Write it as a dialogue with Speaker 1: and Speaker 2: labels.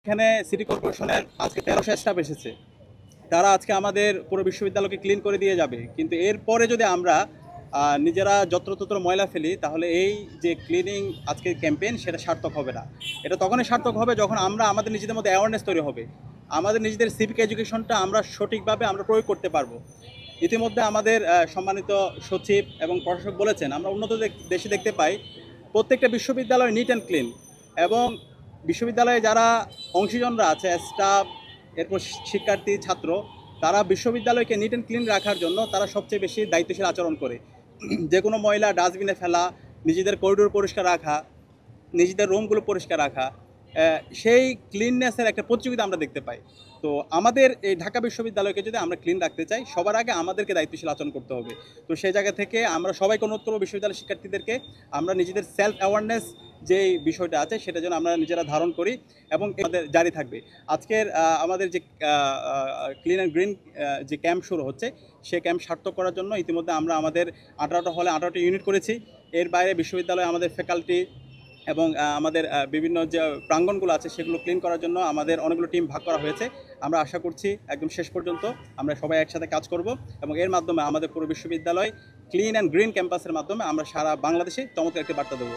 Speaker 1: এখানে সিটি কর্পোরেশনের আজকে 1300 স্টাফ এসেছে। তারা আজকে আমাদের পুরো বিশ্ববিদ্যালয়কে ক্লিন করে দিয়ে যাবে, কিন্তু এরপরে যদি আমরা নিজেরা যত্রতত্র ময়লা ফেলি তাহলে এই যে ক্লিনিং আজকের ক্যাম্পেইন সেটা সার্থক হবে না। এটা তখনই সার্থক হবে যখন আমরা আমাদের নিজেদের মধ্যে অ্যাওয়ারনেস তৈরি হবে, আমাদের নিজেদের সিভিক এডুকেশনটা আমরা সঠিকভাবে আমরা প্রয়োগ করতে পারবো। ইতিমধ্যে আমাদের সম্মানিত সচিব এবং প্রশাসক বলেছেন, আমরা উন্নত দেশে দেখতে পাই প্রত্যেকটা বিশ্ববিদ্যালয় নিট অ্যান্ড ক্লিন, এবং বিশ্ববিদ্যালয়ে যারা অংশীজনরা আছে, স্টাফ, এরপর শিক্ষার্থী, ছাত্র, তারা বিশ্ববিদ্যালয়কে নিট অ্যান্ড ক্লিন রাখার জন্য তারা সবচেয়ে বেশি দায়িত্বশীল আচরণ করে। যে কোনো ময়লা ডাস্টবিনে ফেলা, নিজেদের করিডোর পরিষ্কার রাখা, নিজেদের রুমগুলো পরিষ্কার রাখা, সেই ক্লিননেসের একটা প্রতিযোগিতা আমরা দেখতে পাই। তো আমাদের এই ঢাকা বিশ্ববিদ্যালয়কে যদি আমরা ক্লিন রাখতে চাই, সবার আগে আমাদেরকে দায়িত্বশীল আচরণ করতে হবে। তো সেই জায়গা থেকে আমরা সবাইকে অনুরোধ করবো, বিশ্ববিদ্যালয়ের শিক্ষার্থীদেরকে আমরা নিজেদের সেলফ অ্যাওয়ারনেস যে বিষয়টা আছে সেটা যেন আমরা নিজেরা ধারণ করি এবং আমাদের জারি থাকবে। আজকের আমাদের যে ক্লিন অ্যান্ড গ্রিন যে ক্যাম্প শুরু হচ্ছে, সে ক্যাম্প সার্থক করার জন্য ইতিমধ্যে আমরা আমাদের 18টা হলে 18টি ইউনিট করেছি। এর বাইরে বিশ্ববিদ্যালয়ে আমাদের ফ্যাকাল্টি এবং আমাদের বিভিন্ন যে প্রাঙ্গণগুলো আছে সেগুলো ক্লিন করার জন্য আমাদের অনেকগুলো টিম ভাগ করা হয়েছে। আমরা আশা করছি একদম শেষ পর্যন্ত আমরা সবাই একসাথে কাজ করব এবং এর মাধ্যমে আমাদের পুরো বিশ্ববিদ্যালয় ক্লিন অ্যান্ড গ্রিন ক্যাম্পাসের মাধ্যমে আমরা সারা বাংলাদেশে চমৎকার একটি বার্তা দেবো।